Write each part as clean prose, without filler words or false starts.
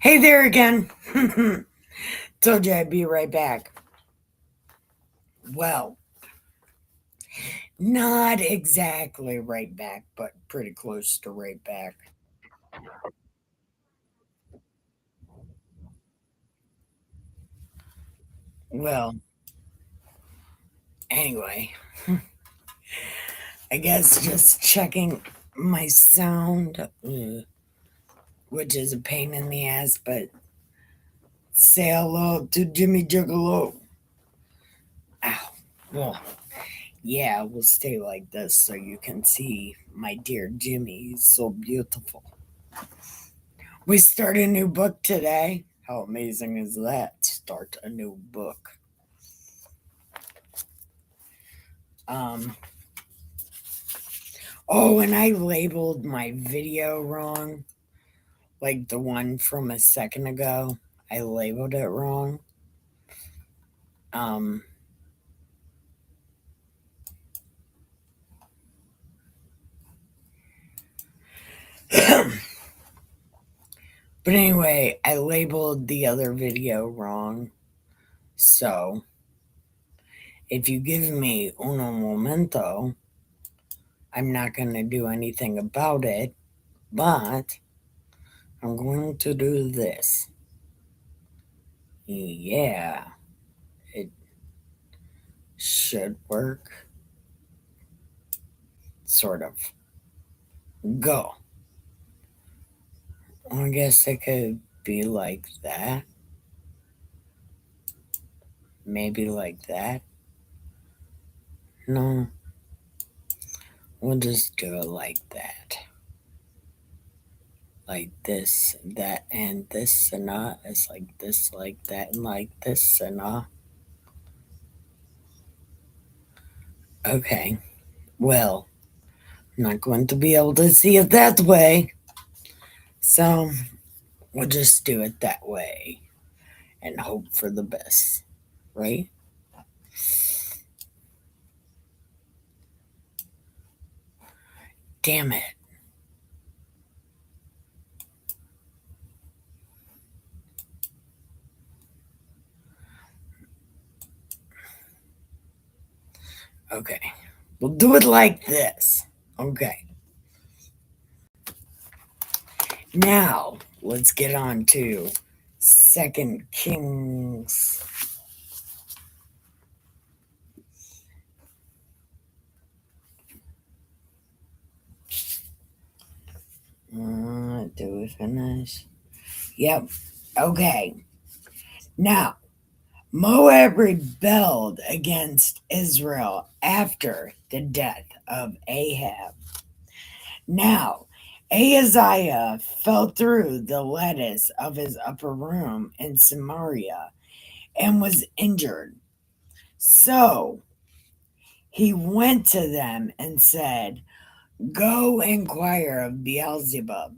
Hey there again. Told you I'd be right back. Well, not exactly right back, but pretty close to right back. Well, anyway, I guess just checking my sound, which is a pain in the ass, but say hello to Jimmy Juggalo. Ow. Well, yeah, we'll stay like this so you can see my dear Jimmy. He's so beautiful. We start a new book today. How amazing is that? Start a new book. Um, oh, and I labeled my video wrong. Like the one from a second ago. I labeled it wrong. Um, but anyway, I labeled the other video wrong. So if you give me uno momento, I'm not going to do anything about it, but I'm going to do this. Yeah, it should work. Sort of. Go. I guess it could be like that. Maybe like that. No, we'll just do it like that. Like this, that, and this, and it's like this, like that, and like this, and Okay, well, I'm not going to be able to see it that way. So we'll just do it that way and hope for the best, right? Damn it. Okay, we'll do it like this. Okay. Now, let's get on to Second Kings. Do we finish? Yep. Okay. Now, Moab rebelled against Israel after the death of Ahab. Now, Ahaziah fell through the lattice of his upper room in Samaria and was injured. So he went to them and said, Go inquire of Beelzebub,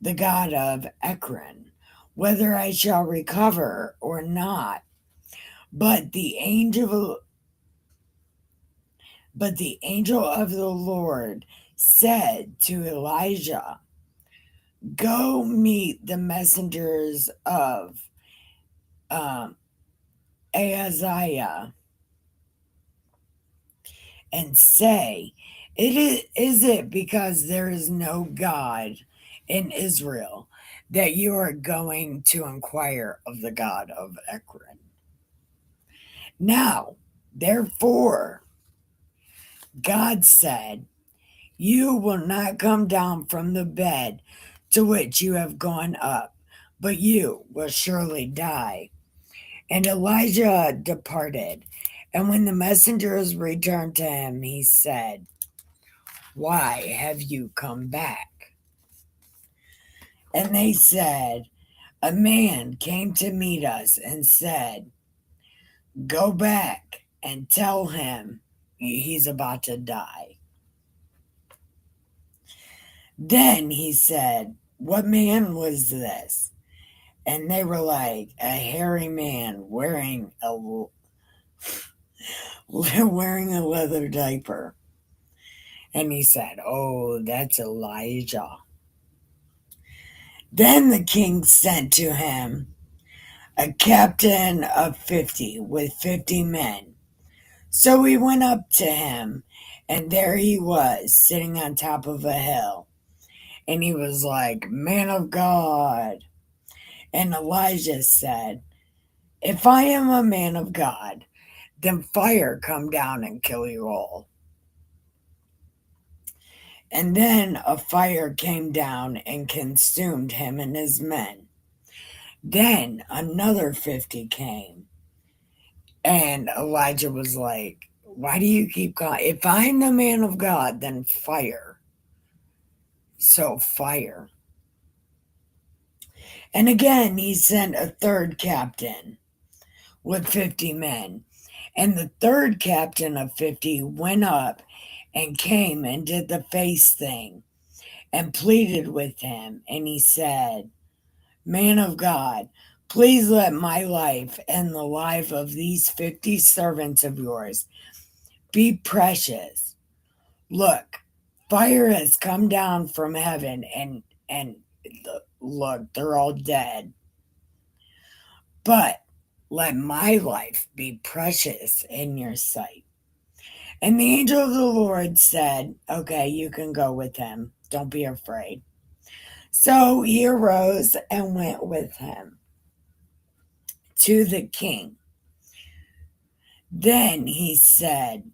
the god of Ekron, whether I shall recover or not. But the angel but the angel of the Lord said to Elijah, Go meet the messengers of um, Ahaziah and say, is it because there is no God in Israel that you are going to inquire of the God of Ekron? Now, therefore, God said, You will not come down from the bed to which you have gone up, but you will surely die. And Elijah departed. And when the messengers returned to him, he said, Why have you come back? And they said, A man came to meet us and said, Go back and tell him he's about to die. Then he said, What man was this? And they were like, A hairy man wearing a leather diaper. And he said, Oh, that's Elijah. Then the king sent to him a captain of 50 with 50 men. So he went up to him, and there he was, sitting on top of a hill. And he was like, "Man of God." And Elijah said, "If I am a man of God, then fire come down and kill you all." And then a fire came down and consumed him and his men. Then another 50 came. And Elijah was like, "Why do you keep calling? If I'm the man of God, then fire." So fire. And again, he sent a third captain with 50 men. And the third captain of 50 went up and came and did the face thing and pleaded with him. And he said, "Man of God, please let my life and the life of these 50 servants of yours be precious. Look, fire has come down from heaven and look, they're all dead. But let my life be precious in your sight." And the angel of the Lord said, "Okay, you can go with him. Don't be afraid." So he arose and went with him to the king. Then he said,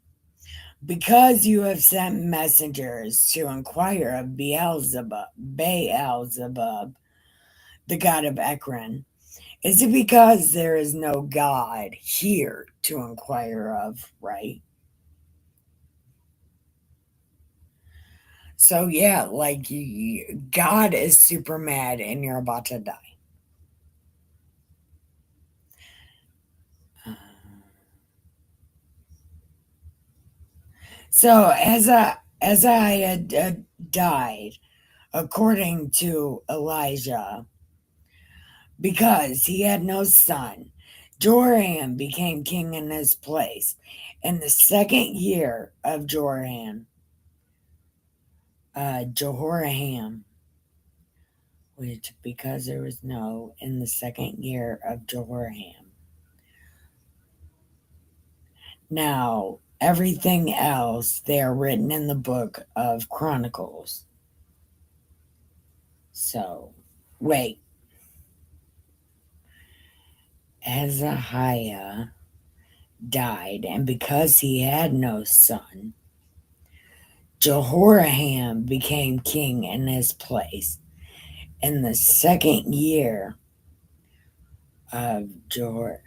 "Because you have sent messengers to inquire of Beelzebub, the god of Ekron, is it because there is no God here to inquire of, right?" So yeah, like God is super mad and you're about to die. So as I had died, according to Elijah, because he had no son, Joram became king in his place. In the second year of Jehoram, which because there was no in the second year of Jehoram. Now everything else they are written in the book of Chronicles. So wait, Hezekiah died, and because he had no son, Jehoram became king in his place in the second year of Jehoram.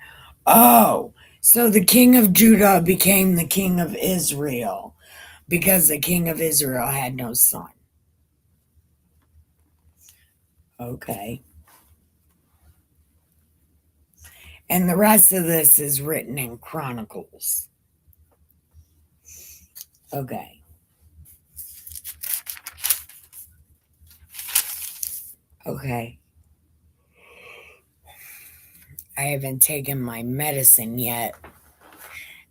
Oh, so the king of Judah became the king of Israel because the king of Israel had no son. Okay. And the rest of this is written in Chronicles. Okay. Okay. I haven't taken my medicine yet,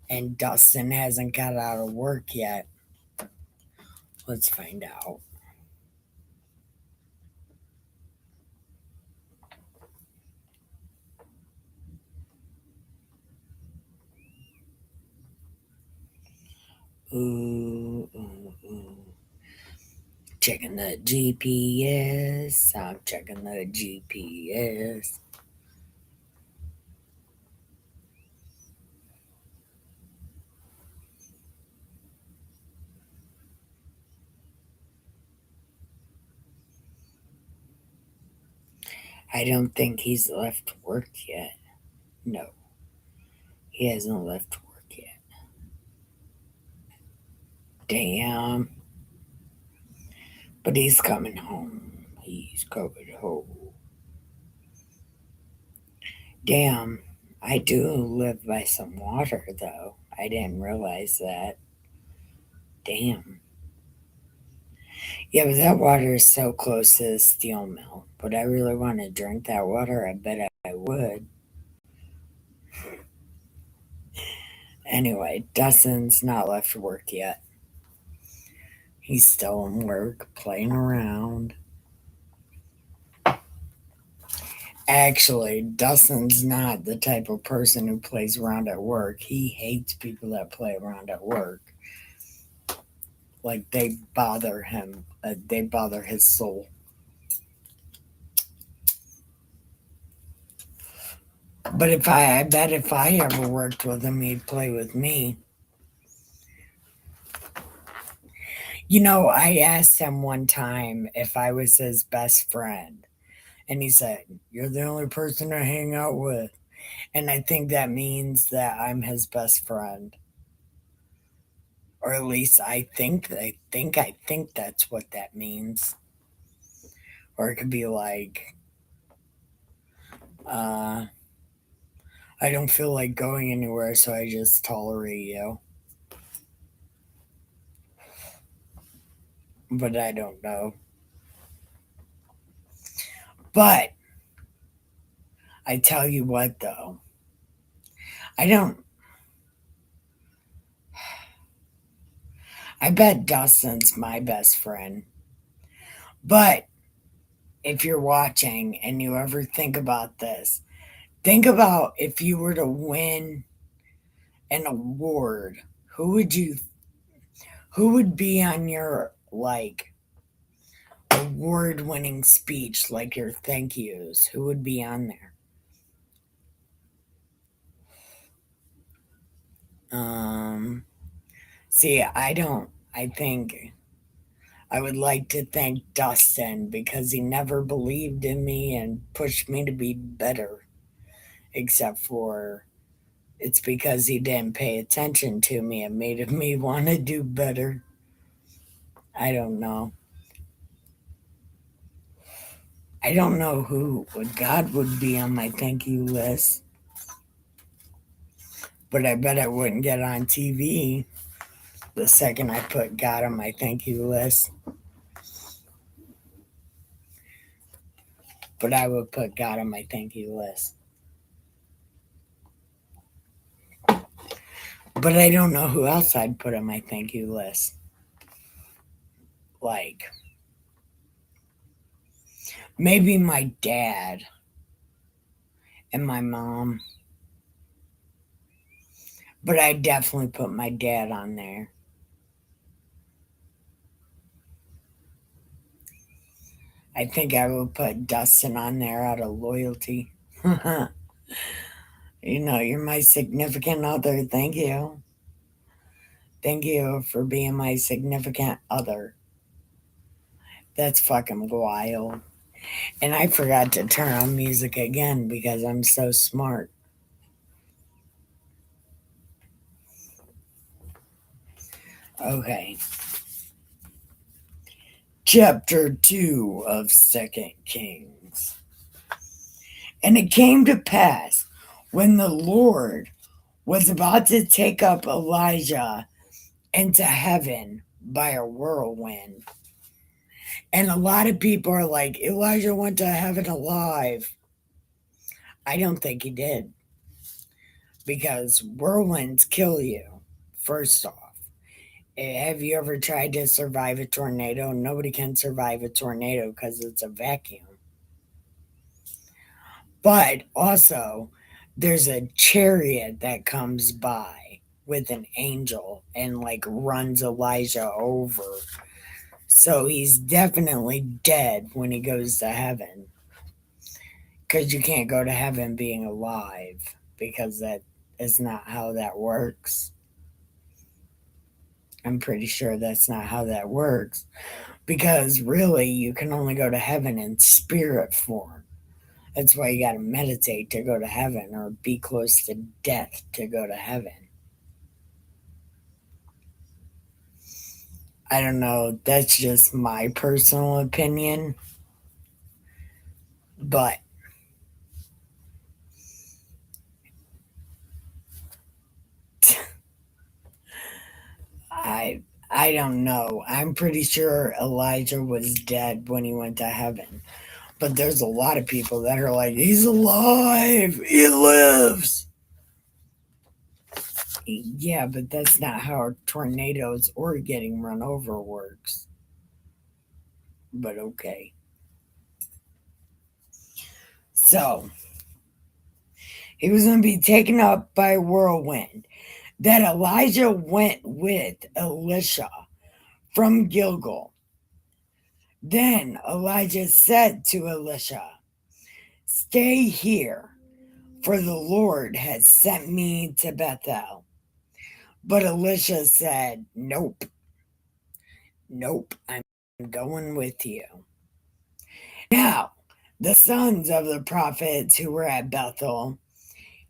and Dustin hasn't got out of work yet. Let's find out. Ooh, ooh, ooh. Checking the GPS. I'm checking the GPS. I don't think he's left work yet. No, he hasn't left work yet. Damn. But he's coming home. He's coming home. Damn. I do live by some water, though. I didn't realize that. Damn. Yeah, but that water is so close to the steel mill. But I really want to drink that water. I bet I would. Anyway, Dustin's not left work yet. He's still in work, playing around. Actually, Dustin's not the type of person who plays around at work. He hates people that play around at work. Like they bother him. They bother his soul. But I bet if I ever worked with him, he'd play with me. I asked him one time if I was his best friend, and he said, "You're the only person I hang out with." And I think that means that I'm his best friend. Or at least I think that's what that means. Or it could be like, uh, I don't feel like going anywhere, so I just tolerate you. But I don't know. But I tell you what, though, I don't. I bet Dustin's my best friend. But if you're watching and you ever think about this, think about if you were to win an award, who would you who would be on your like award winning speech, like your thank yous? Who would be on there? Um See, I don't. I think I would like to thank Dustin because he never believed in me and pushed me to be better, except for it's because he didn't pay attention to me and made me want to do better. I don't know. I don't know who what God would be on my thank you list, but I bet I wouldn't get on TV the second I put God on my thank you list. But I would put God on my thank you list. But I don't know who else I'd put on my thank you list. Like, maybe my dad and my mom. But I definitely put my dad on there. I think I would put Dustin on there out of loyalty. You're my significant other. Thank you. Thank you for being my significant other. That's fucking wild. And I forgot to turn on music again because I'm so smart. Okay. Chapter 2 of Second Kings. And it came to pass when the Lord was about to take up Elijah into heaven by a whirlwind. And a lot of people are like, Elijah went to heaven alive. I don't think he did. Because whirlwinds kill you, first off. Have you ever tried to survive a tornado? Nobody can survive a tornado because it's a vacuum. But also, there's a chariot that comes by with an angel and like runs Elijah over. So he's definitely dead when he goes to heaven. Because you can't go to heaven being alive, because that is not how that works. I'm pretty sure that's not how that works. Because really, you can only go to heaven in spirit form. That's why you got to meditate to go to heaven or be close to death to go to heaven. I don't know. That's just my personal opinion. But I I don't know. I'm pretty sure Elijah was dead when he went to heaven. But there's a lot of people that are like, he's alive. He lives. Yeah, but that's not how tornadoes or getting run over works. But okay. So he was going to be taken up by a whirlwind. That Elijah went with Elisha from Gilgal. Then Elijah said to Elisha, "Stay here, for the Lord has sent me to Bethel." But Elisha said, "Nope, nope, I'm going with you." Now, the sons of the prophets who were at Bethel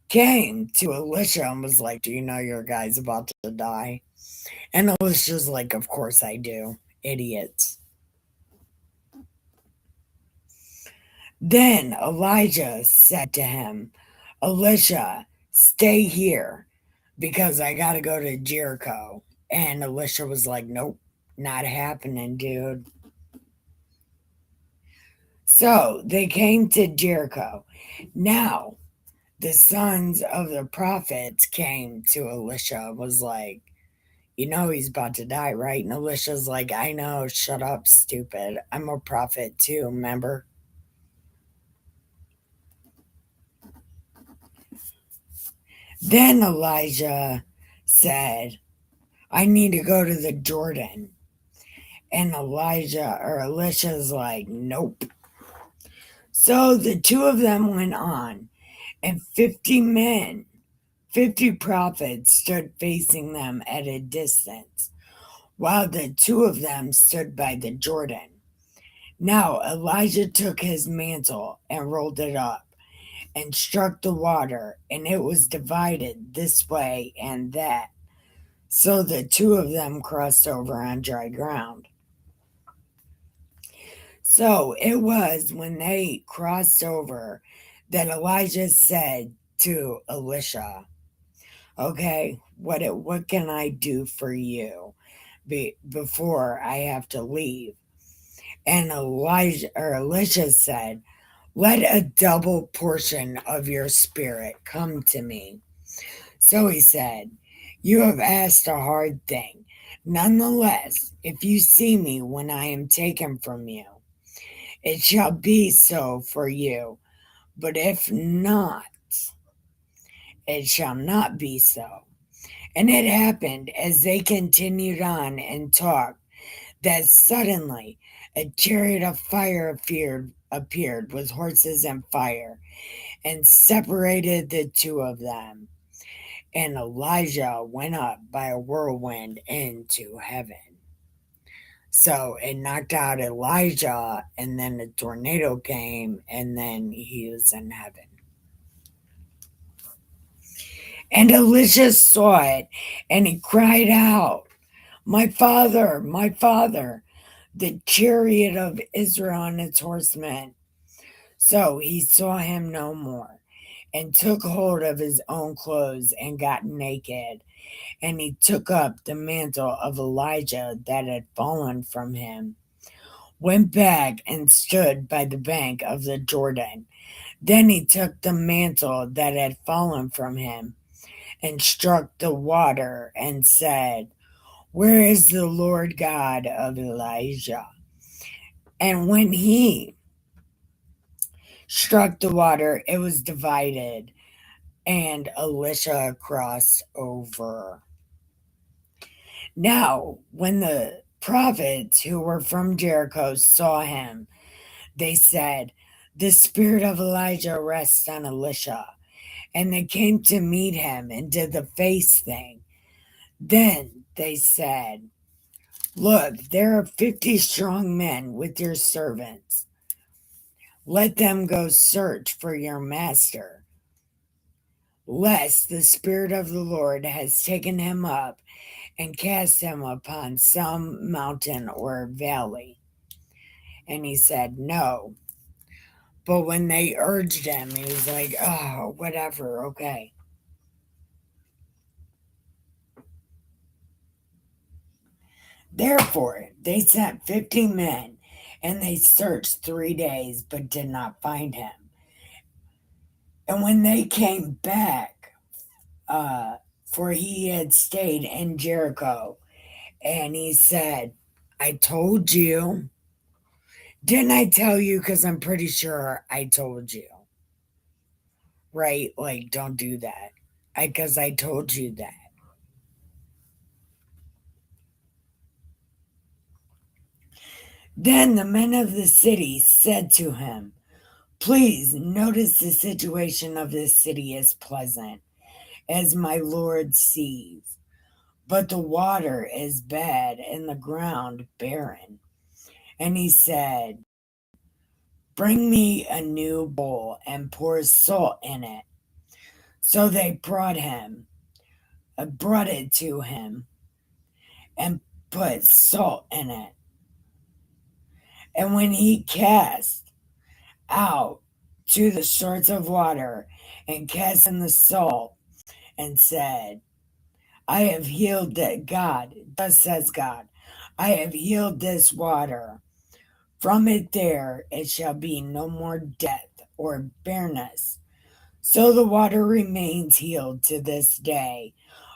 came to Elisha and was like, "Do you know your guy's about to die?" And Elisha's like, "Of course I do, idiots." Then Elijah said to him, "Elisha, stay here because I got to go to Jericho." And Elisha was like, "Nope, not happening, dude." So they came to Jericho. Now, the sons of the prophets came to Elisha, was like, "You know he's about to die, right?" And Elisha's like, "I know, shut up, stupid. I'm a prophet too, remember?" Then Elijah said, "I need to go to the Jordan." And Elisha's like, "Nope." So the two of them went on, and 50 men, 50 prophets stood facing them at a distance, while the two of them stood by the Jordan. Now Elijah took his mantle and rolled it up and struck the water, and it was divided this way and that. So the two of them crossed over on dry ground. So it was when they crossed over that Elijah said to Elisha, "Okay, what can I do for you before I have to leave?" And Elisha said, "Let a double portion of your spirit come to me." So he said, "You have asked a hard thing. Nonetheless, if you see me when I am taken from you, it shall be so for you. But if not, it shall not be so." And it happened as they continued on and talked that suddenly a chariot of fire appeared with horses and fire and separated the two of them. And Elijah went up by a whirlwind into heaven. So it knocked out Elijah, and then a tornado came, and then he was in heaven. And Elisha saw it, and he cried out, my father, the chariot of Israel and its horsemen." So he saw him no more, and took hold of his own clothes, and got naked. And he took up the mantle of Elijah that had fallen from him, went back and stood by the bank of the Jordan. Then he took the mantle that had fallen from him and struck the water and said, "Where is the Lord God of Elijah?" And when he struck the water, it was divided, and Elisha crossed over. Now, when the prophets who were from Jericho saw him, they said, "The spirit of Elijah rests on Elisha." And they came to meet him and did the face thing. Then they said, "Look, there are 50 strong men with your servants. Let them go search for your master, lest the Spirit of the Lord has taken him up and cast him upon some mountain or valley." And he said, "No." But when they urged him, he was like, "Oh, whatever, okay." Therefore, they sent 50 men, and they searched 3 days, but did not find him. And when they came back, for he had stayed in Jericho, and he said, "I told you. Didn't I tell you?" Because I'm pretty sure I told you. right? Like, don't do that. Because I told you that. Then the men of the city said to him, please notice the situation of this city is pleasant, as my Lord sees. But the water is bad and the ground barren. And he said, bring me a new bowl and pour salt in it. So they brought it to him and put salt in it. And when he cast out to the source of water and cast in the salt and said, I have healed that God, thus says God, I have healed this water. From it there it shall be no more death or barrenness. So the water remains healed to this day,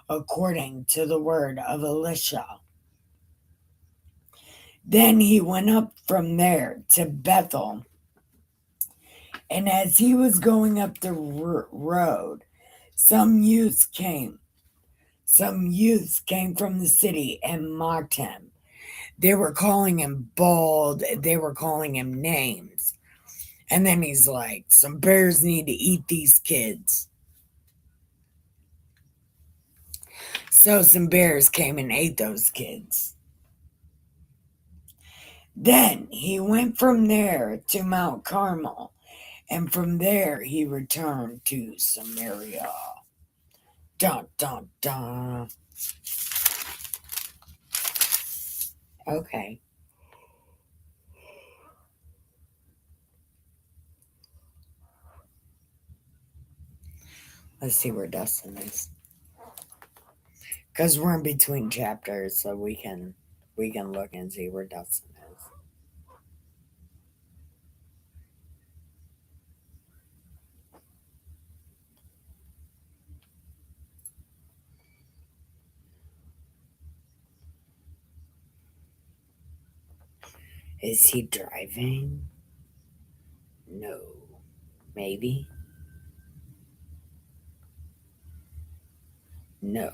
according to the word of Elisha. Then he went up from there to Bethel. And as he was going up the road, some youths came. Some youths came from the city and mocked him. They were calling him bald. They were calling him names. And then he's like, some bears need to eat these kids. So some bears came and ate those kids. Then he went from there to Mount Carmel, and from there he returned to Samaria. Dun, dun, dun. Okay. Let's see where Dustin is. Because we're in between chapters, so we can look and see where Dustin is. Is he driving? No. Maybe? No.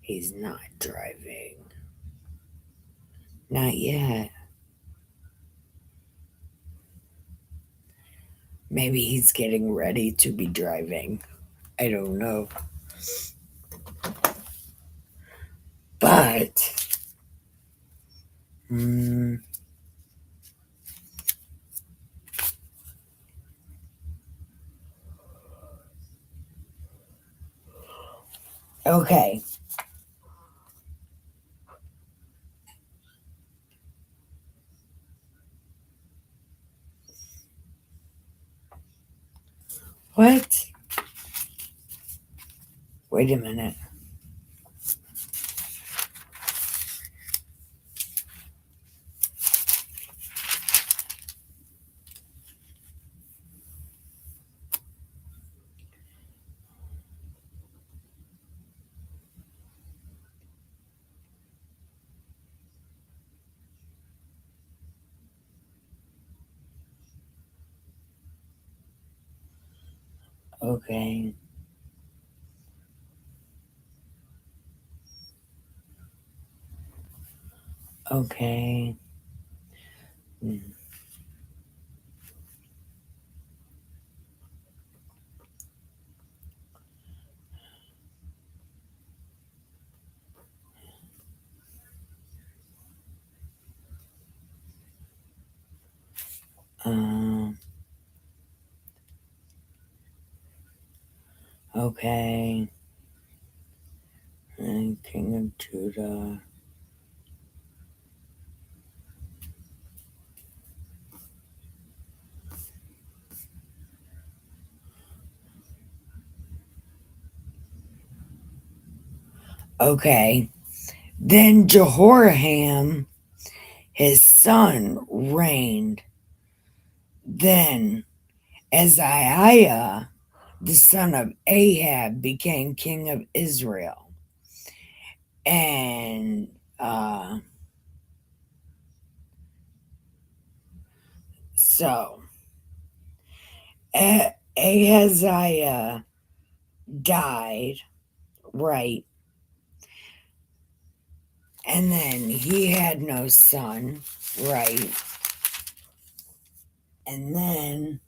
He's not driving. Not yet. Maybe he's getting ready to be driving. I don't know. But, okay. What? Wait a minute. Okay. Okay. Um. Okay. And King of Judah. Okay. Then Jehoram, his son, reigned. Then Azariah, the son of Ahab, became king of Israel. And So, Ahaziah died, right? And then he had no son, right? And then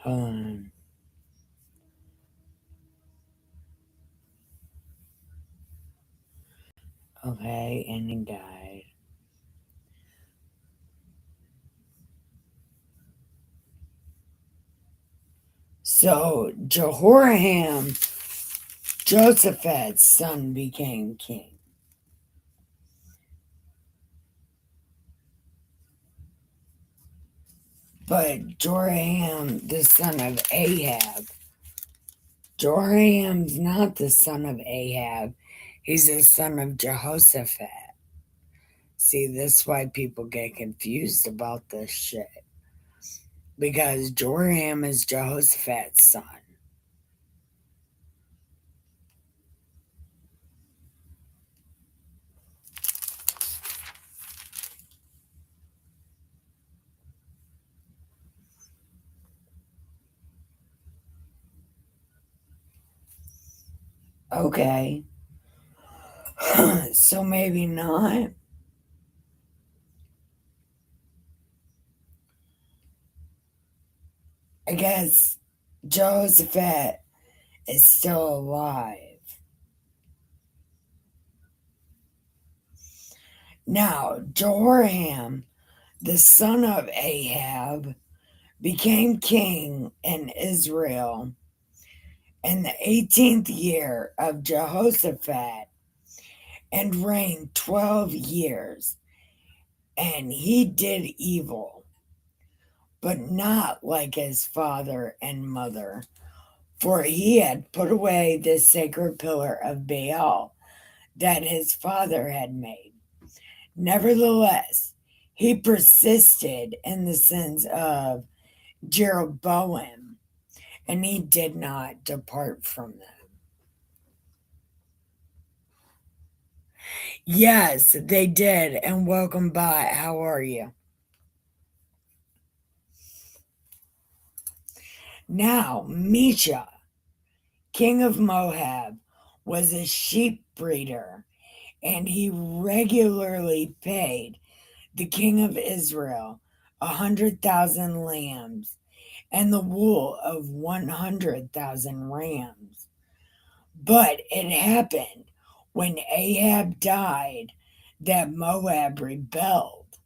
um, okay, and he died. So Jehoram, Joseph's son, became king. But Joram, the son of Ahab, Joram's not the son of Ahab. He's the son of Jehoshaphat. See, that's why people get confused about this shit. Because Joram is Jehoshaphat's son. Okay. So maybe not. I guess Jehoshaphat is still alive. Now, Joram, the son of Ahab, became king in Israel in the 18th year of Jehoshaphat and reigned 12 years. And he did evil, but not like his father and mother, for he had put away the sacred pillar of Baal that his father had made. Nevertheless, he persisted in the sins of Jeroboam, and he did not depart from them. Yes, they did, and welcome by. How are you? Now, Misha, king of Moab, was a sheep breeder, and he regularly paid the king of Israel 100,000 lambs and the wool of 100,000 rams. But it happened when Ahab died that Moab rebelled.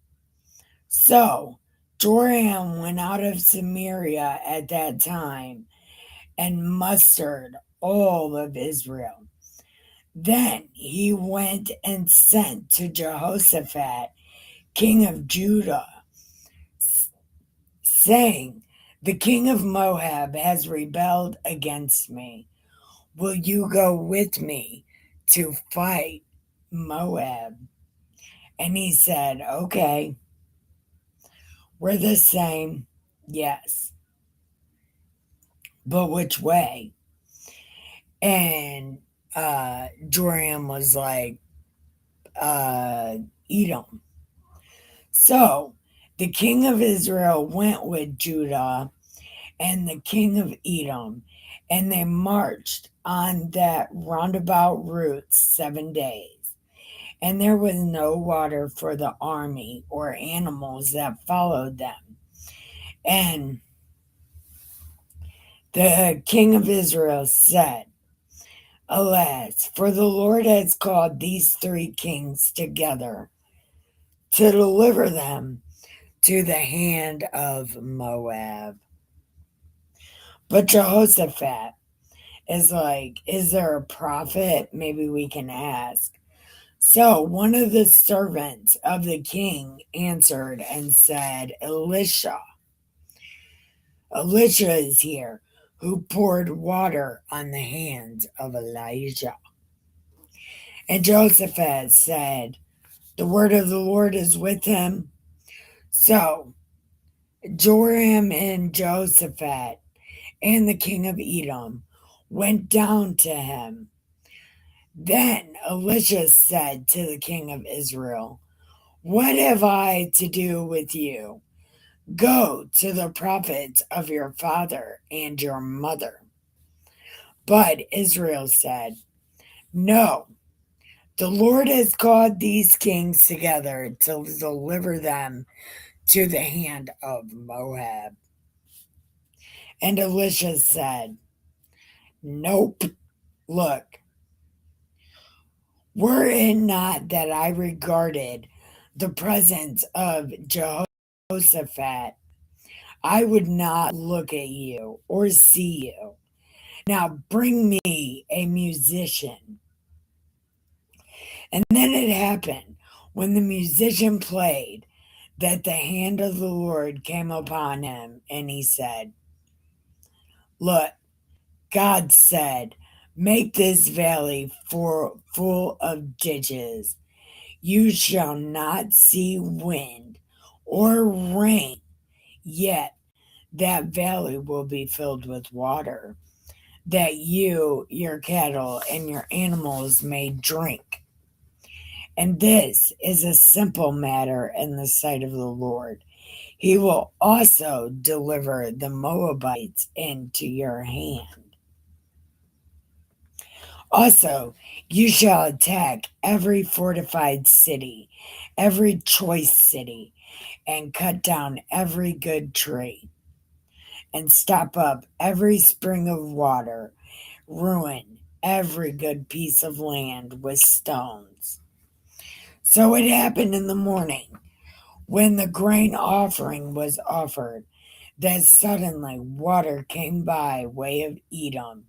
So Joram went out of Samaria at that time and mustered all of Israel. Then he went and sent to Jehoshaphat, king of Judah, saying, "The king of Moab has rebelled against me. Will you go with me to fight Moab?" And he said, "Okay, we're the same. Yes. But which way?" And Joram was like, Edom. So the king of Israel went with Judah and the king of Edom, and they marched on that roundabout route 7 days. And there was no water for the army or animals that followed them. And the king of Israel said, "Alas, for the Lord has called these three kings together to deliver them to the hand of Moab." But Jehoshaphat is like, "Is there a prophet? Maybe we can ask." So one of the servants of the king answered and said, Elisha is here, who poured water on the hands of Elijah." And Jehoshaphat said, "The word of the Lord is with him." So Joram and Jehoshaphat and the king of Edom went down to him. Then Elisha said to the king of Israel, "What have I to do with you? Go to the prophets of your father and your mother." But Israel said, "No, the Lord has called these kings together to deliver them to the hand of Moab." And Elisha said, "Nope. Look, were it not that I regarded the presence of Jehoshaphat, I would not look at you or see you. Now bring me a musician." And then it happened, when the musician played, that the hand of the Lord came upon him, and he said, "Look, God said, make this valley full of ditches. You shall not see wind or rain, yet that valley will be filled with water, that you, your cattle, and your animals may drink. And this is a simple matter in the sight of the Lord. He will also deliver the Moabites into your hand. Also, you shall attack every fortified city, every choice city, and cut down every good tree, and stop up every spring of water, ruin every good piece of land with stones." So it happened in the morning, when the grain offering was offered, that suddenly water came by way of Edom,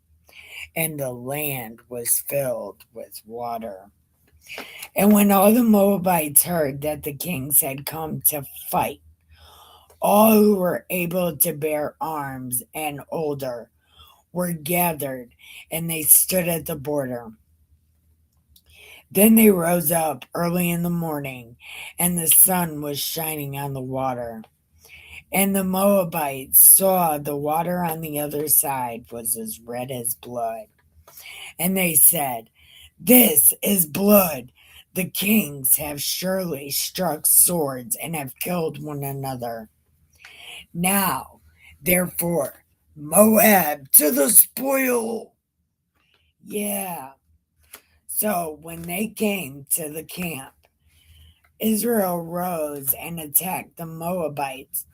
and the land was filled with water. And when all the Moabites heard that the kings had come to fight, all who were able to bear arms and older were gathered, and they stood at the border. Then they rose up early in the morning, and the sun was shining on the water. And the Moabites saw the water on the other side was as red as blood. And they said, "This is blood. The kings have surely struck swords and have killed one another. Now, therefore, Moab to the spoil." Yeah. So when they came to the camp, Israel rose and attacked the Moabites.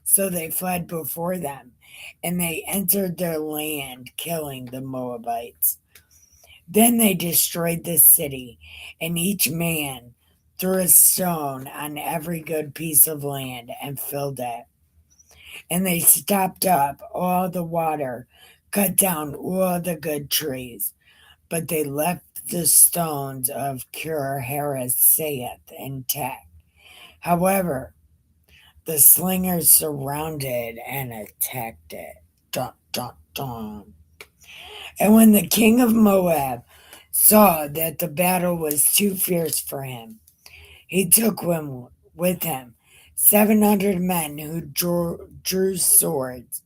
So they fled before them, and they entered their land, killing the Moabites. Then they destroyed the city, and each man threw a stone on every good piece of land and filled it. And they stopped up all the water, cut down all the good trees, but they left the stones of Kir Hareseth intact. However, the slingers surrounded and attacked it. Dun, dun, dun. And when the king of Moab saw that the battle was too fierce for him, he took with him 700 men who drew swords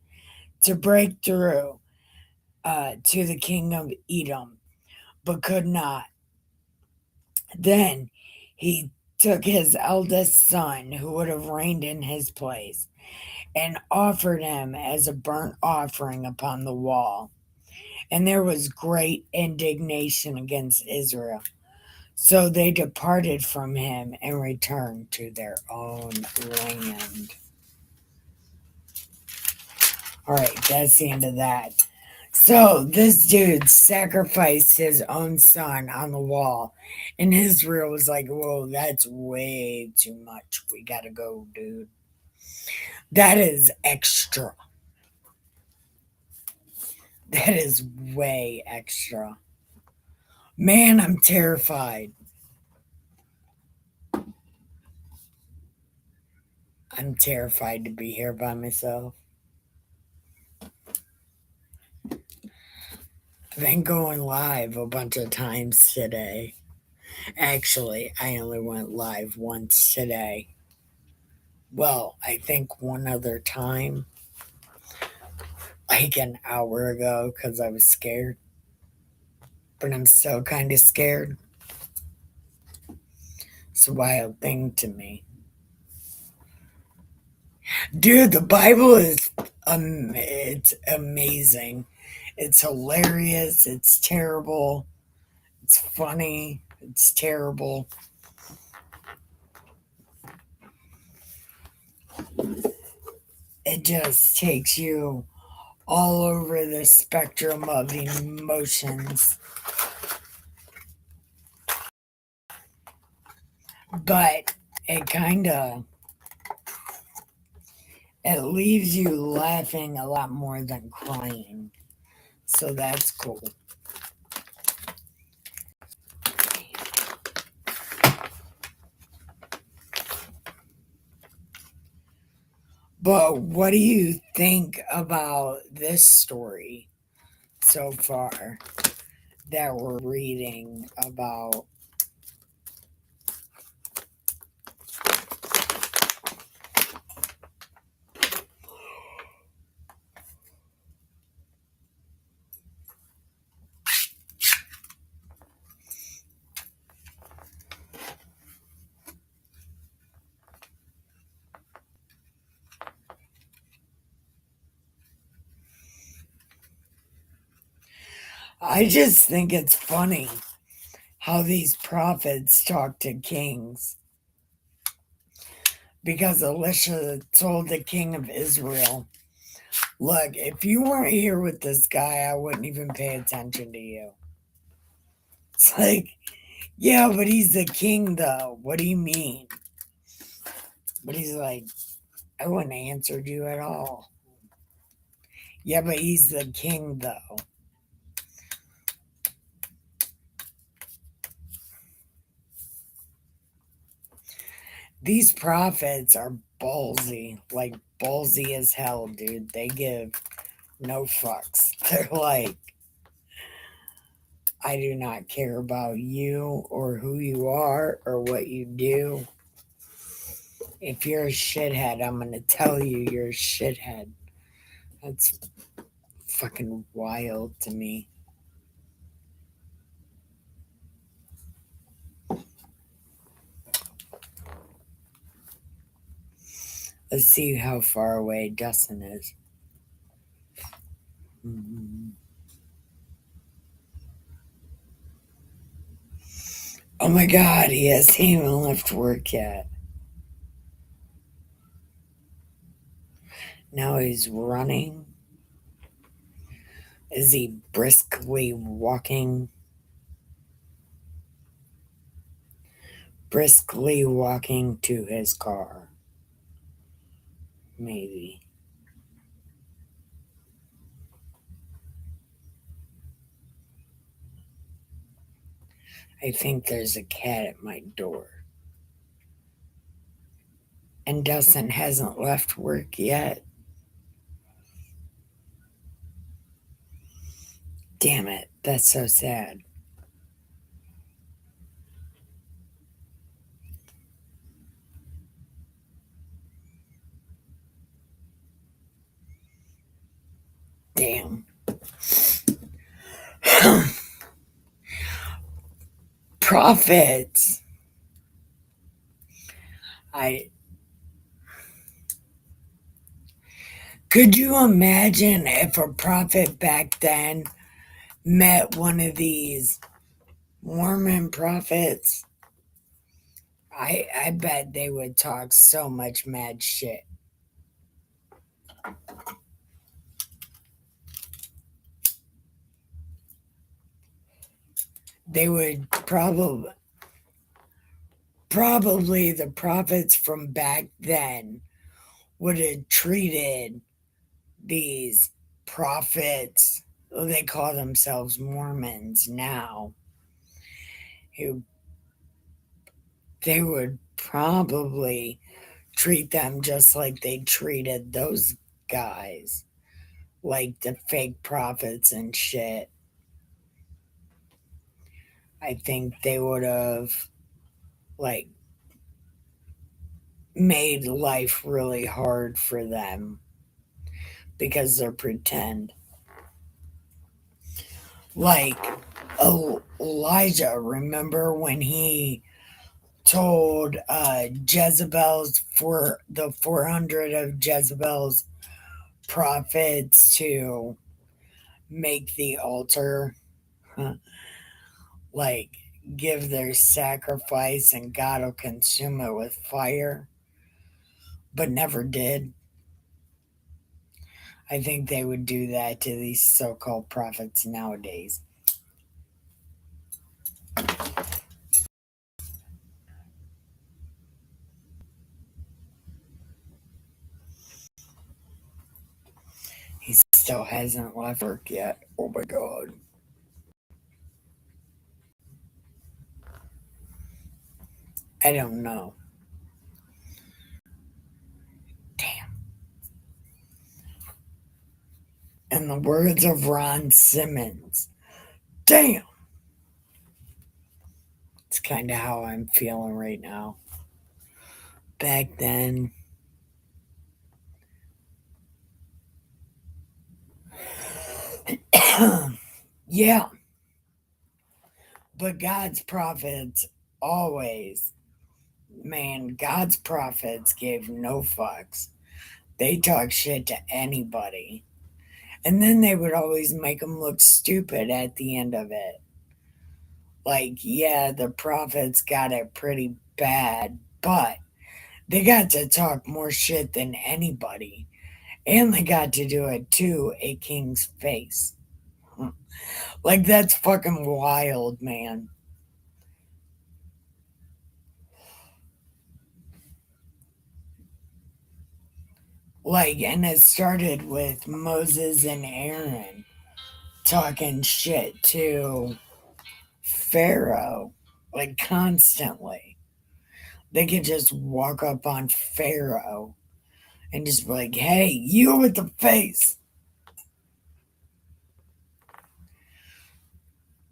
to break through to the king of Edom, but could not. Then he took his eldest son, who would have reigned in his place, and offered him as a burnt offering upon the wall. And there was great indignation against Israel. So they departed from him and returned to their own land. All right, that's the end of that. So this dude sacrificed his own son on the wall, and Israel was like, "Whoa, that's way too much. We gotta go, dude. That is extra. That is way extra. Man, I'm terrified. I'm terrified to be here by myself. I've been going live a bunch of times today. Actually, I only went live once today. Well, I think one other time. like an hour ago because I was scared. But I'm still kind of scared. It's a wild thing to me. Dude, the Bible is it's amazing. It's hilarious. It's terrible. It's funny. It's terrible. It just takes you all over the spectrum of emotions. But it kind of it leaves you laughing a lot more than crying. So that's cool. But what do you think about this story so far that we're reading about? I just think it's funny how these prophets talk to kings because Elisha told the king of Israel, look, if you weren't here with this guy, I wouldn't even pay attention to you. It's like, yeah, but he's the king, though. What do you mean? But he's like, I wouldn't have answered you at all. Yeah, but he's the king, though. These prophets are ballsy, like ballsy as hell, dude. They give no fucks. They're like, I do not care about you or who you are or what you do. If you're a shithead, I'm going to tell you you're a shithead. That's fucking wild to me. Let's see how far away Dustin is. Oh my god, he hasn't even left work yet. Now he's running. Is he briskly walking? Briskly walking to his car. Maybe. I think there's a cat at my door. And Dustin hasn't left work yet. Damn it, that's so sad. Damn. Prophets. I could you imagine if a prophet back then met one of these Mormon prophets? I bet they would talk so much mad shit. They would probably the prophets from back then would have treated these prophets, they call themselves Mormons now, who they would probably treat them just like they treated those guys, like the fake prophets and shit. I think they would have like made life really hard for them because they're pretend. Like Elijah, remember when he told Jezebel's for the 400 of Jezebel's prophets to make the altar, like give their sacrifice and God will consume it with fire, but never did. I think they would do that to these so called prophets nowadays. He still hasn't left work yet. Oh my god. I don't know. Damn. In the words of Ron Simmons, damn. It's kind of how I'm feeling right now. Back then, yeah, but God's prophets always, man, God's prophets gave no fucks. They talk shit to anybody. And then they would always make them look stupid at the end of it. Like, yeah, the prophets got it pretty bad, but they got to talk more shit than anybody. And they got to do it to a king's face. Like, that's fucking wild, man. Like, and it started with Moses and Aaron talking shit to Pharaoh, like, constantly. They could just walk up on Pharaoh and just be like, hey, you with the face.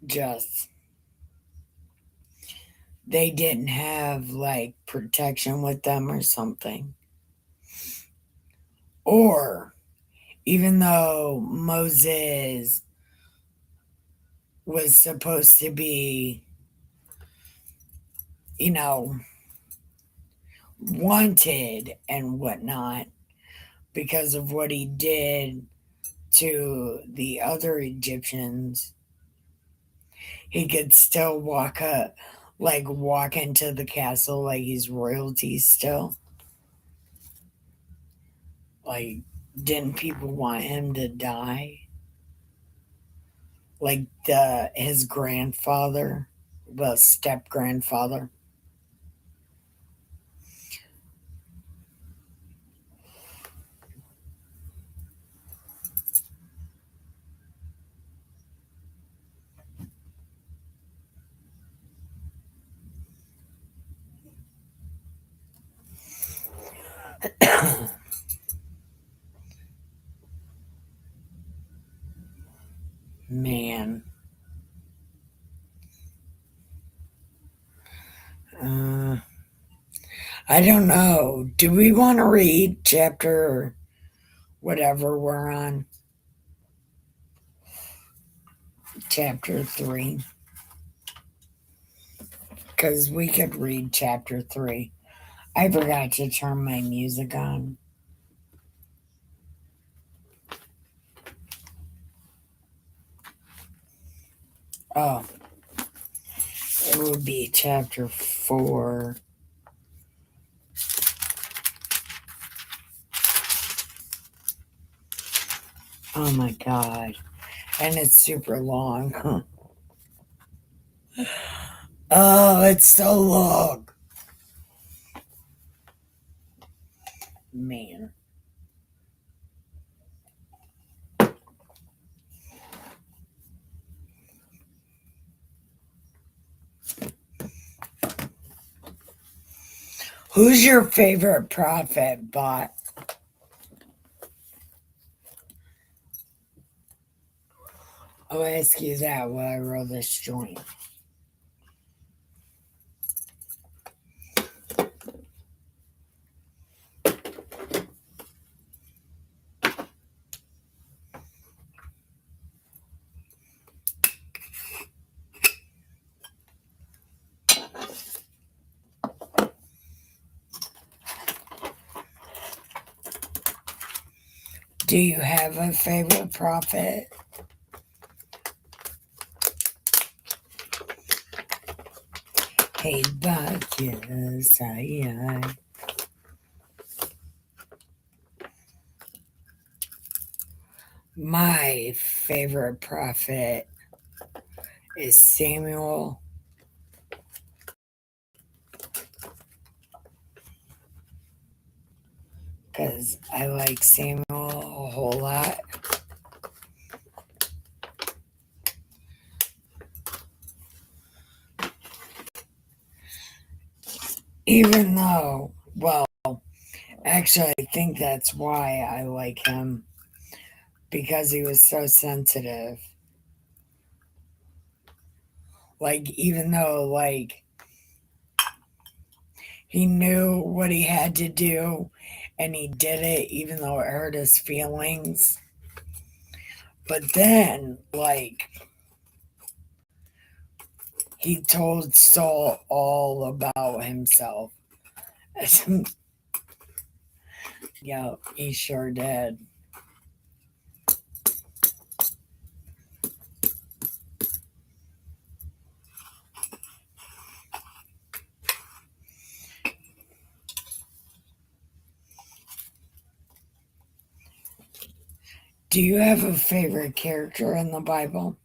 Just, they didn't have like protection with them or something. Or even though Moses was supposed to be, you know, wanted and whatnot because of what he did to the other Egyptians, he could still walk into the castle like he's royalty still. Like, didn't people want him to die? Like his grandfather, the step grandfather. Man. Uh, I don't know. Do we want to read chapter whatever we're on? Chapter 3. Because we could read chapter 3. I forgot to turn my music on. Oh, it would be chapter 4. Oh my god. And it's super long. Oh, it's so long. Man. Who's your favorite prophet, Bot? I'll ask you that while I roll this joint. Do you have a favorite prophet? Hey, Bacchus, I. My favorite prophet is Samuel. Because I like Samuel a whole lot. Even though, well, actually, I think that's why I like him. Because he was so sensitive. Like, even though, like, he knew what he had to do and he did it, even though it hurt his feelings. But then, like, he told Saul all about himself. Yeah, he sure did. Do you have a favorite character in the Bible?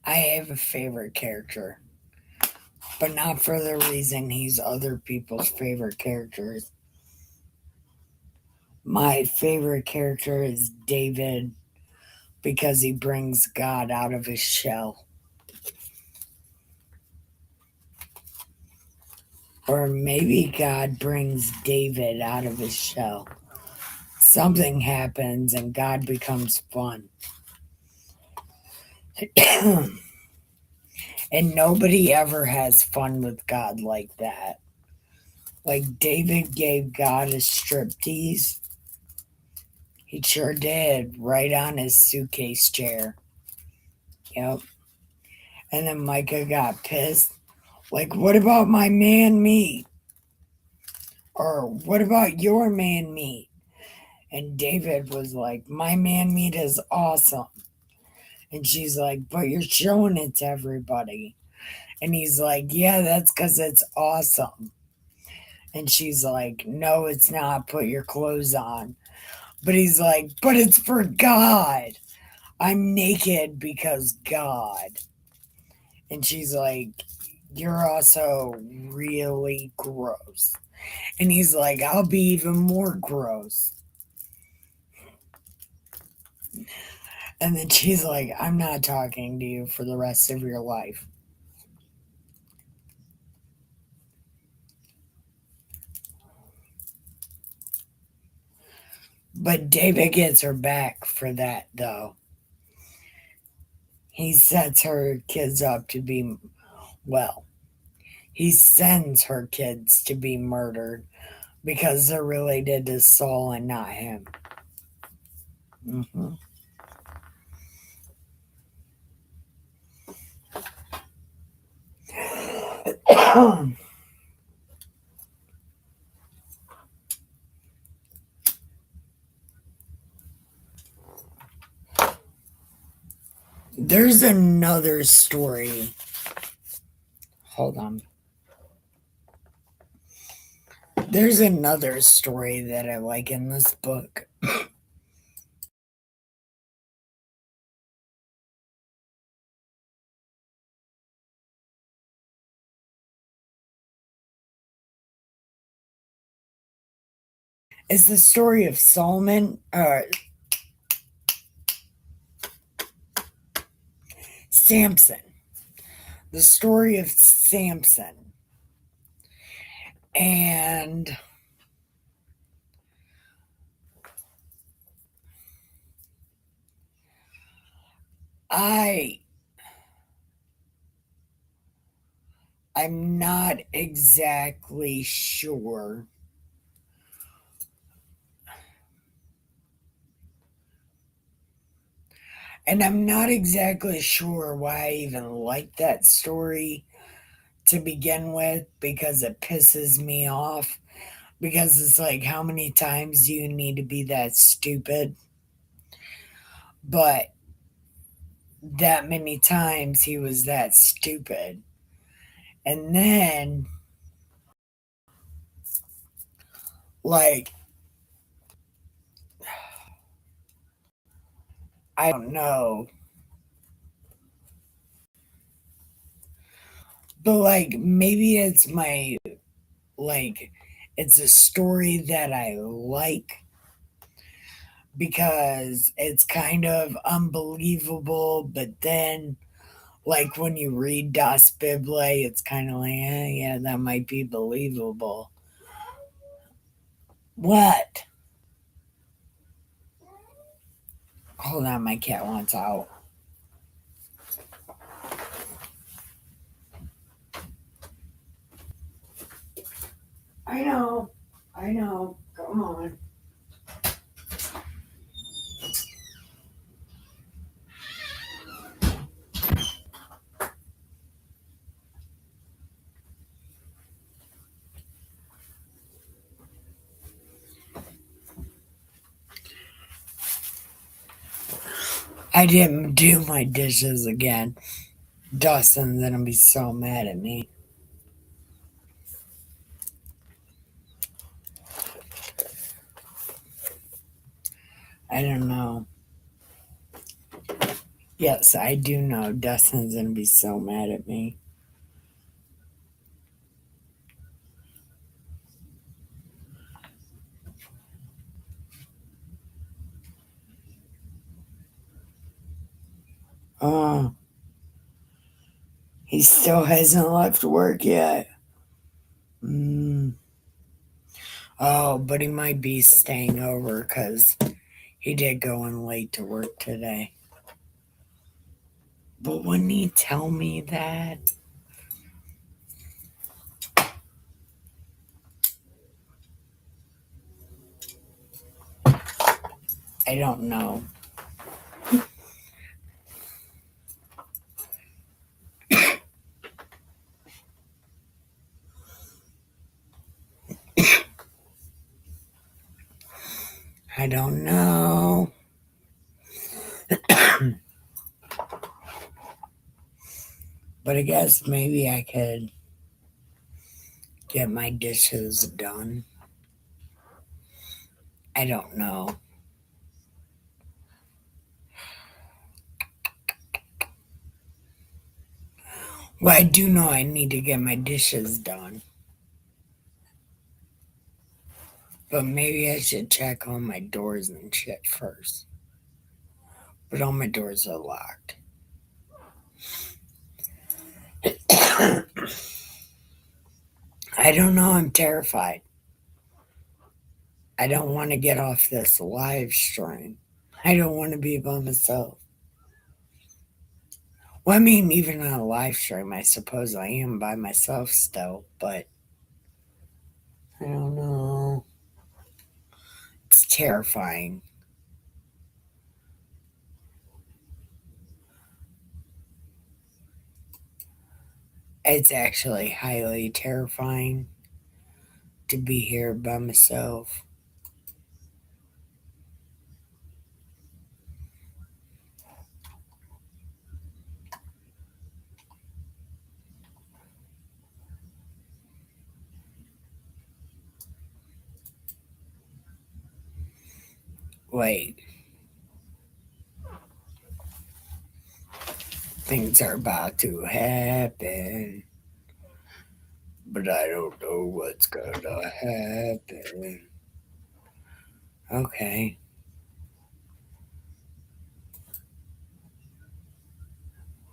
I have a favorite character, but not for the reason he's other people's favorite characters. My favorite character is David because he brings God out of his shell. Or maybe God brings David out of his shell. Something happens and God becomes fun. And nobody ever has fun with God like that. Like David gave God a striptease. He sure did, right on his suitcase chair. Yep. And then Micah got pissed. Like, what about my man meat? Or what about your man meat? And David was like, my man meat is awesome. And she's like, but you're showing it to everybody. And he's like, yeah, that's because it's awesome. And she's like, no, it's not. Put your clothes on. But he's like, but it's for God. I'm naked because God. And she's like, you're also really gross. And he's like, I'll be even more gross. And then she's like, I'm not talking to you for the rest of your life. But David gets her back for that, though. He sets her kids up to be, well, he sends her kids to be murdered because they're related to Saul and not him. Mm-hmm. There's another story. Hold on. There's another story that I like in this book. It's the story of Samson. The story of Samson. And I'm not exactly sure. And I'm not exactly sure why I even like that story to begin with because it pisses me off because it's like, how many times do you need to be that stupid? But that many times he was that stupid. And then, like, I don't know. But, like, maybe it's like, it's a story that I like because it's kind of unbelievable, but then, like, when you read Das Bible, it's kind of like, yeah, that might be believable. What? Hold on, my cat wants out. I know. I know. Come on. I didn't do my dishes again. Dustin's gonna be so mad at me. I don't know. Yes, I do know Dustin's gonna be so mad at me. Oh, he still hasn't left work yet. Mm. Oh, but he might be staying over because he did go in late to work today. But wouldn't he tell me that? I don't know. I don't know. But I guess maybe I could get my dishes done. I don't know. Well, I do know I need to get my dishes done. But maybe I should check on my doors and shit first. But all my doors are locked. I don't know. I'm terrified. I don't want to get off this live stream. I don't want to be by myself. Well, I mean, even on a live stream, I suppose I am by myself still, but I don't know. It's terrifying. It's actually highly terrifying to be here by myself. Wait, things are about to happen, but I don't know what's gonna happen. Okay,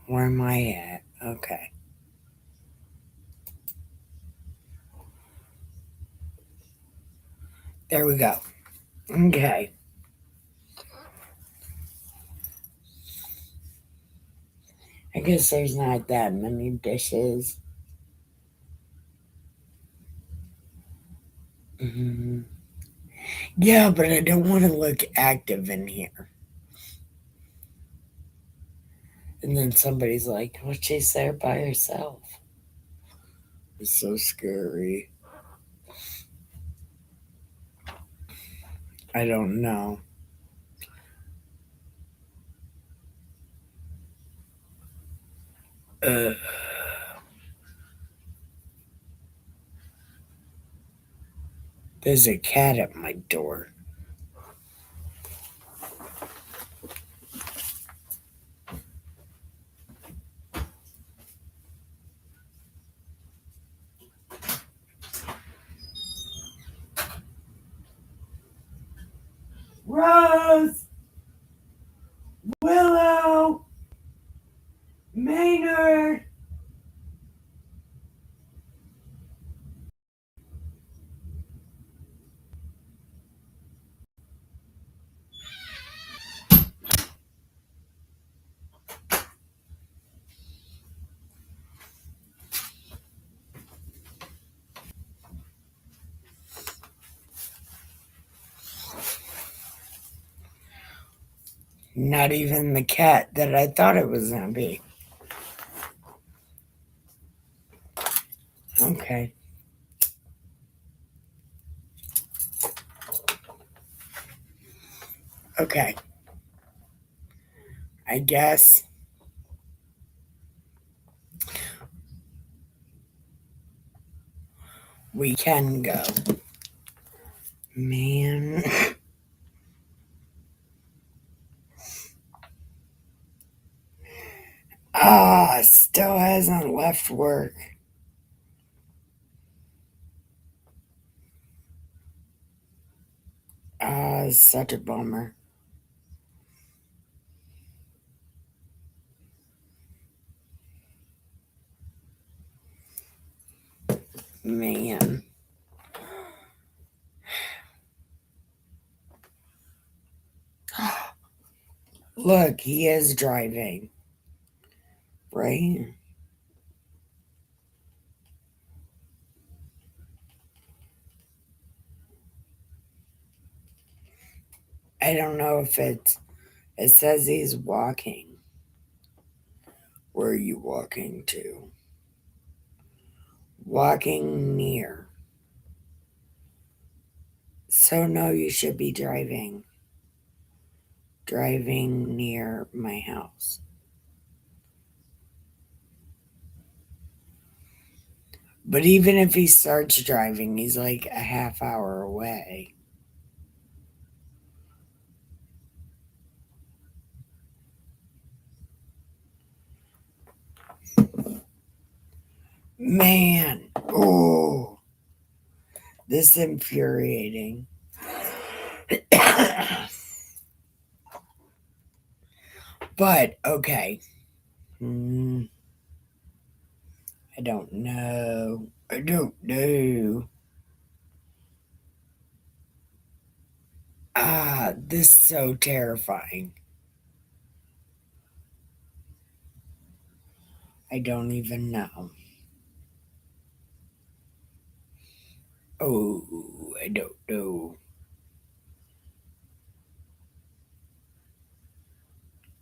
where am I at? Okay, there we go. Okay, I guess there's not that many dishes. Hmm. Yeah, but I don't want to look active in here. And then somebody's like, "Well, she's there by herself." It's so scary. I don't know. Uh, there's a cat at my door. Rose! Willow! Maynard! Not even the cat that I thought it was going to be. Okay. Okay. I guess we can go. Man. Still hasn't left work. Such a bummer. Man. Look, he is driving. Right? I don't know if it says he's walking. Where are you walking to? Walking near. So no, you should be driving. Driving near my house. But even if he starts driving, he's like a half hour away. Man, oh, this is infuriating. But, okay. I don't know. I don't know. This is so terrifying. I don't even know. Oh, I don't know.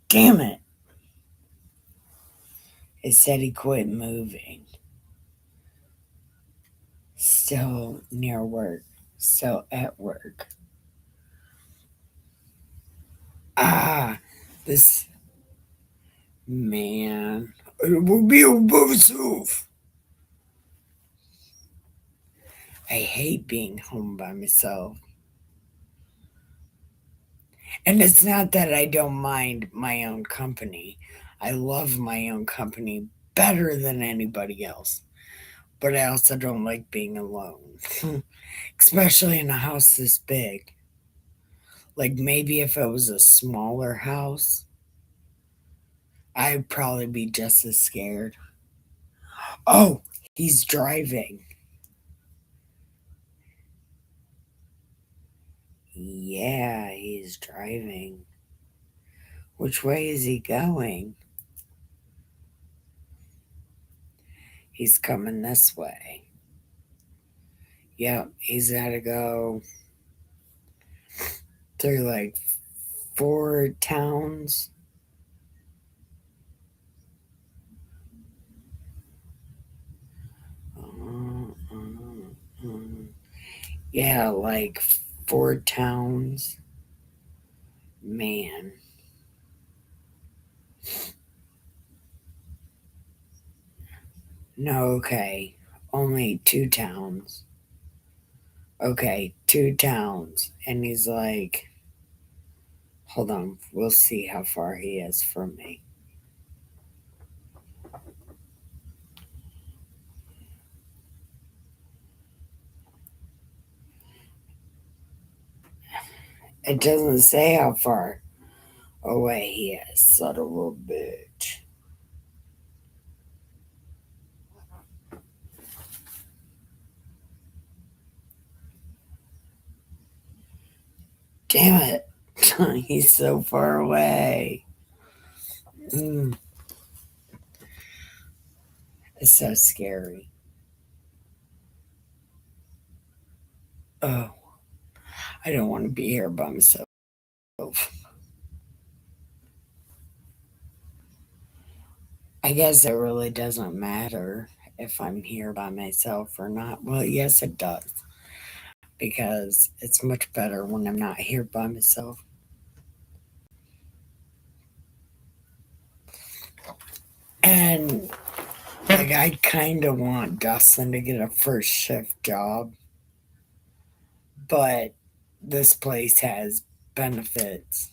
Damn it. It said he quit moving. Still near work. Still at work. This man. It will be abusive. I hate being home by myself. And it's not that I don't mind my own company. I love my own company better than anybody else. But I also don't like being alone, especially in a house this big. Like maybe if it was a smaller house, I'd probably be just as scared. Oh, he's driving. Yeah, he's driving. Which way is he going? He's coming this way. Yep, he's got to go through like 4 towns. Yeah, like 4 towns. Man. No, okay. Only 2 towns. Okay, 2 towns. And he's like, hold on, we'll see how far he is from me. It doesn't say how far away he is, son of a bitch. Damn it. He's so far away. Mm, it's so scary. Oh, I don't want to be here by myself. I guess it really doesn't matter if I'm here by myself or not. Well, yes, it does. Because it's much better when I'm not here by myself. And like I kind of want Dustin to get a first shift job, but this place has benefits.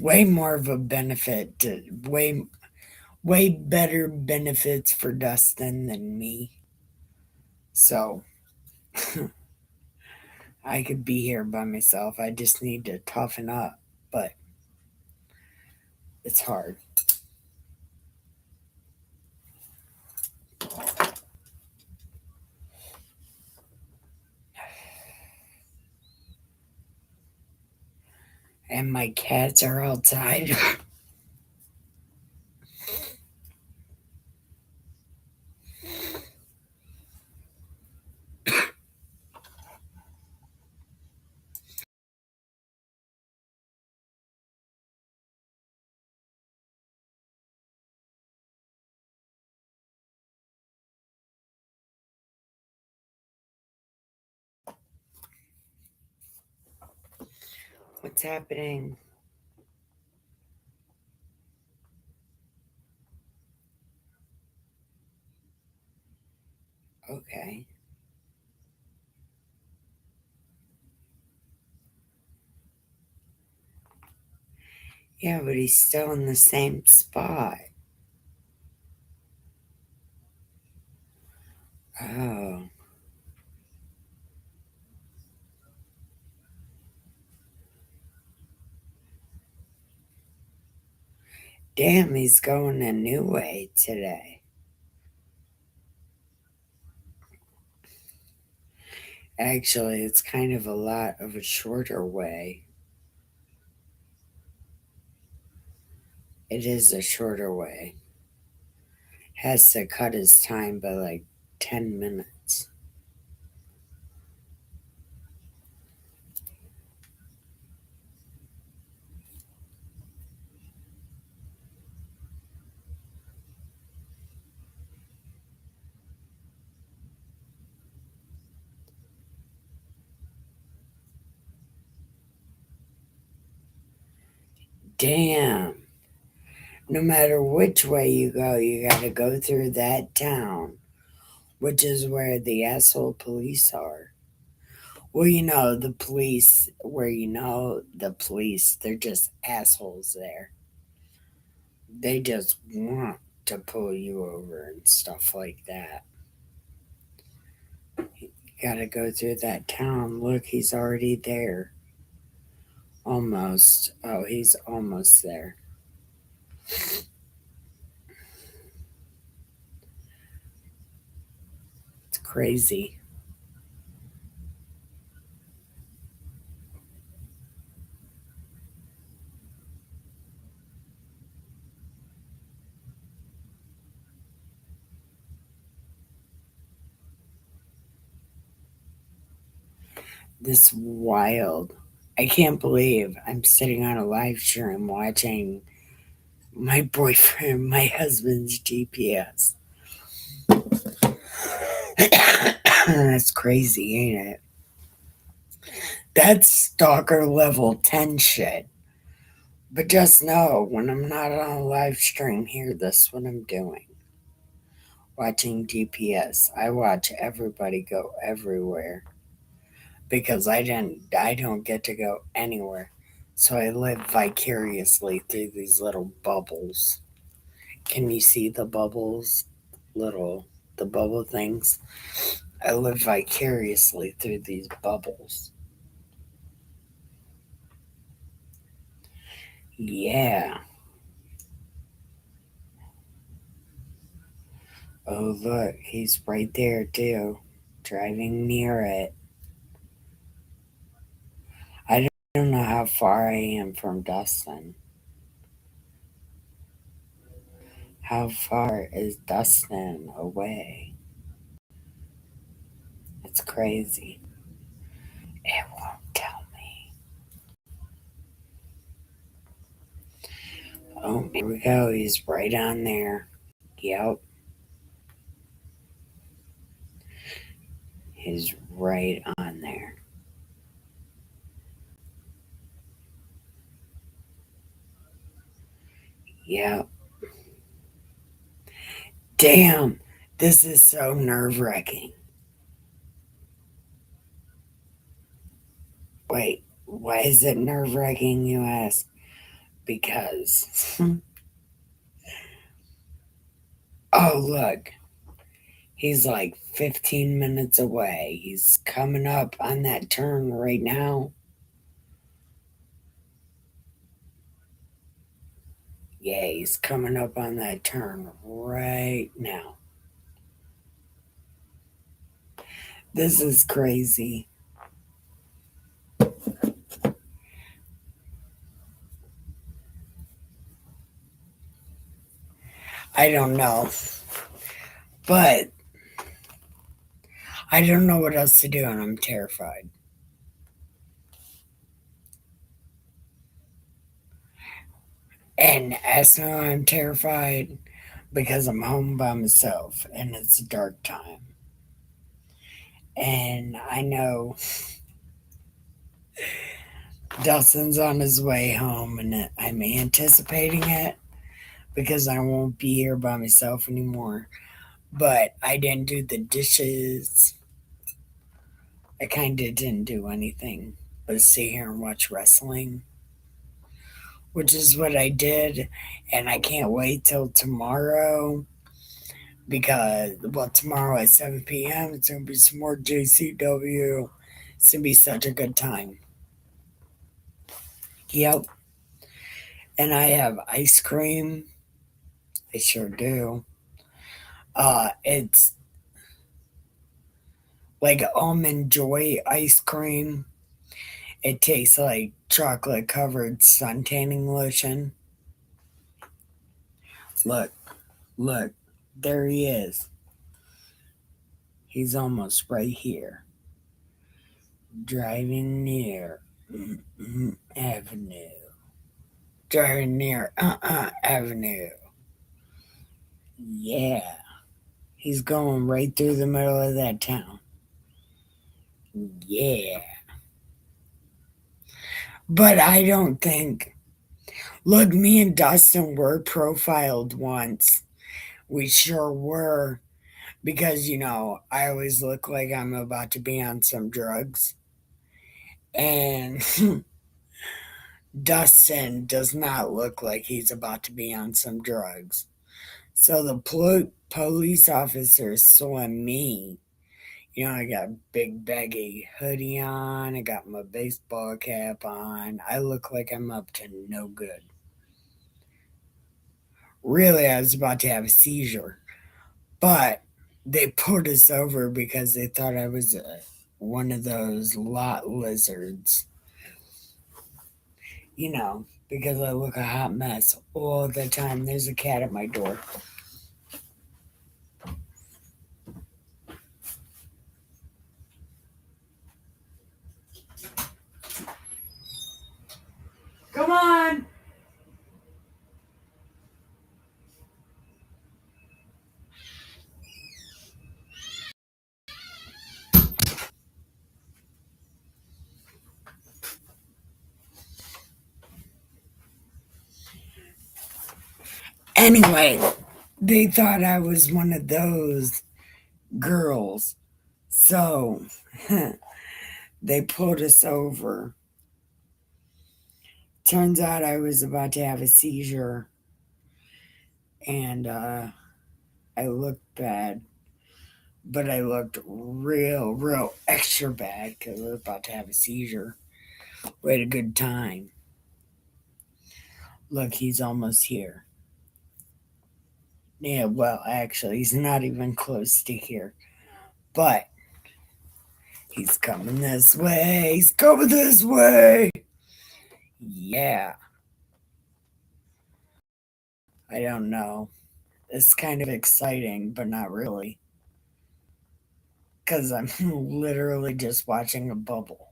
Way more of a benefit to way better benefits for Dustin than me. So I could be here by myself. I just need to toughen up, but it's hard. And my cats are outside. What's happening? Okay. Yeah, but he's still in the same spot. Oh, damn, he's going a new way today. Actually, it's kind of a lot of a shorter way. It is a shorter way. Has to cut his time by like 10 minutes. Damn. No matter which way you go, you gotta go through that town, which is where the asshole police are. Well, the police, the police, they're just assholes there. They just want to pull you over and stuff like that. You gotta go through that town. Look, he's already there. Almost. Oh, he's almost there. It's crazy. This wild. I can't believe I'm sitting on a live stream watching my boyfriend, my husband's GPS. That's crazy, ain't it? That's stalker level 10 shit. But just know when I'm not on a live stream here, that's what I'm doing. Watching GPS. I watch everybody go everywhere because I don't get to go anywhere. So I live vicariously through these little bubbles. Can you see the bubbles? The bubble things? I live vicariously through these bubbles. Yeah. Oh, look, he's right there too, driving near it. I don't know how far I am from Dustin. How far is Dustin away? It's crazy. It won't tell me. Oh, here we go. He's right on there. Yep. He's right on there. Yep. Damn. This is so nerve wracking. Wait, why is it nerve wracking, you ask? Because. Oh, look. He's like 15 minutes away. He's coming up on that turn right now. Yeah, he's coming up on that turn right now. This is crazy. I don't know. But I don't know what else to do, and I'm terrified. And as now I'm terrified because I'm home by myself and it's a dark time. And I know Dustin's on his way home, and I'm anticipating it because I won't be here by myself anymore. But I didn't do the dishes. I kind of didn't do anything but sit here and watch wrestling, which is what I did. And I can't wait till tomorrow because, well, tomorrow at 7 p.m., it's going to be some more JCW. It's going to be such a good time. Yep. And I have ice cream. I sure do. It's like almond joy ice cream. It tastes like chocolate covered sun tanning lotion. Look, look, there he is. He's almost right here. Driving near Avenue. Driving near Avenue. Yeah. He's going right through the middle of that town. Yeah. But I don't think. Look, me and Dustin were profiled once. We sure were. Because, I always look like I'm about to be on some drugs. And Dustin does not look like he's about to be on some drugs. So the police officers saw me. I got a big baggy hoodie on. I got my baseball cap on. I look like I'm up to no good. Really, I was about to have a seizure. But they pulled us over because they thought I was one of those lot lizards. Because I look a hot mess all the time. There's a cat at my door. Come on! Anyway, they thought I was one of those girls. So they pulled us over. Turns out I was about to have a seizure and I looked bad. But I looked real extra bad because I was about to have a seizure. We had a good time. Look, he's almost here. Yeah, well, actually, he's not even close to here. But he's coming this way. He's coming this way. Yeah. I don't know. It's kind of exciting, but not really. Because I'm literally just watching a bubble.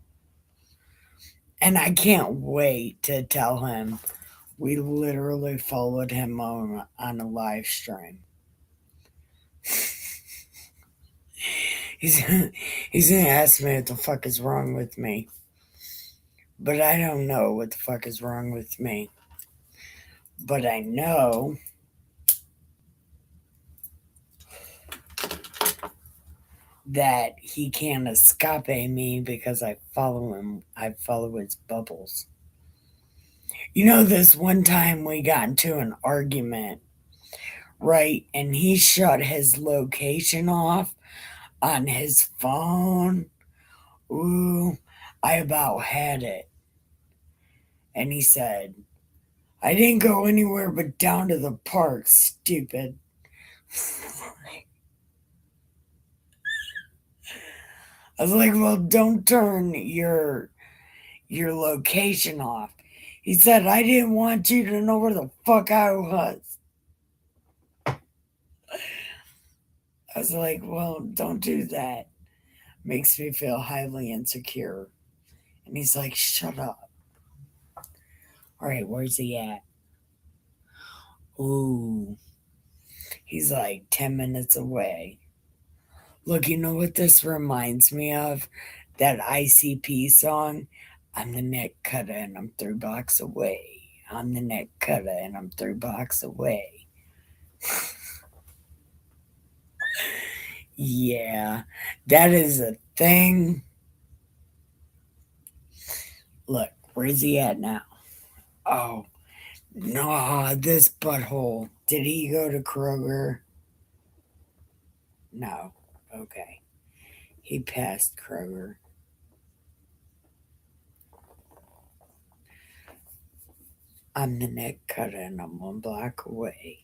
And I can't wait to tell him we literally followed him on a live stream. He's he's gonna ask me what the fuck is wrong with me. But I don't know what the fuck is wrong with me. But I know that he can't escape me because I follow him. I follow his bubbles. You know, this one time we got into an argument, right? And he shut his location off on his phone. Ooh, I about had it. And he said, I didn't go anywhere but down to the park, stupid. I was like, well, don't turn your location off. He said, I didn't want you to know where the fuck I was. I was like, well, don't do that. Makes me feel highly insecure. And he's like, shut up. All right, where's he at? Ooh, he's like 10 minutes away. Look, you know what this reminds me of? That ICP song. I'm the neck cutter and I'm 3 blocks away. I'm the neck cutter and I'm 3 blocks away. Yeah, that is a thing. Look, where's he at now? Oh, no, this butthole. Did he go to Kroger? No. Okay. He passed Kroger. I'm the neck cutter and I'm 1 block away.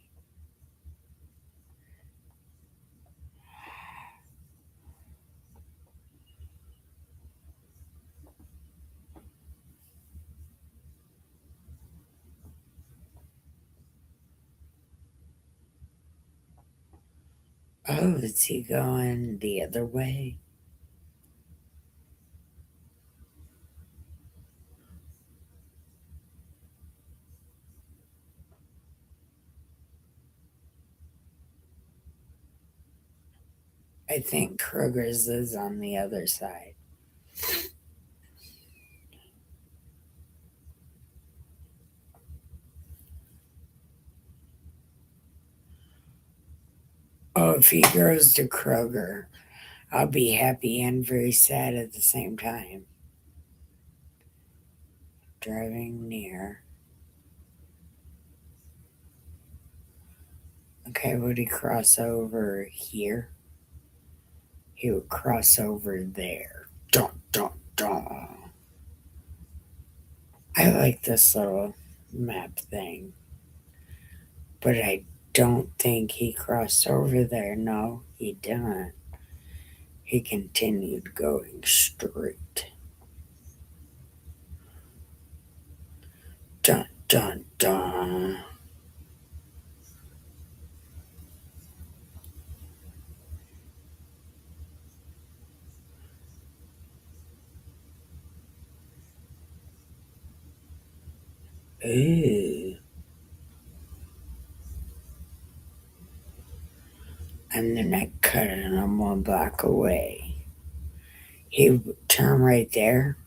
Oh, is he going the other way? I think Kroger's is on the other side. Oh, if he goes to Kroger, I'll be happy and very sad at the same time. Driving near. Okay, would he cross over here? He would cross over there. Dun, dun, dun. I like this little map thing, but I don't think he crossed over there. No, he didn't. He continued going straight. Dun, dun, dun. Ooh. And then I cut it and I'm 1 block away. He would turn right there.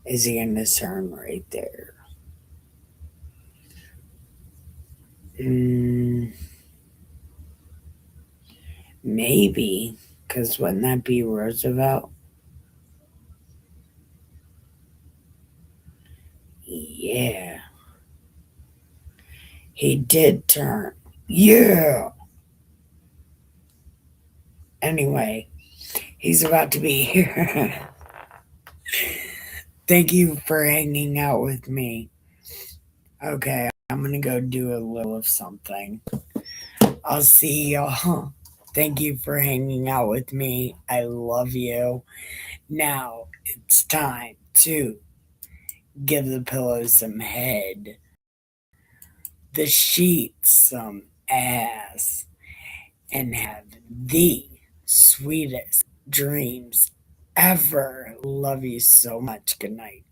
Is he going to turn right there? Mm, maybe, because wouldn't that be Roosevelt? Yeah, he did turn. Yeah. Anyway, he's about to be here. Thank you for hanging out with me. Okay, I'm gonna go do a little of something. I'll see y'all. Thank you for hanging out with me. I love you. Now it's time to give the pillows some head, the sheets some ass, and have the sweetest dreams ever. Love you so much. Good night.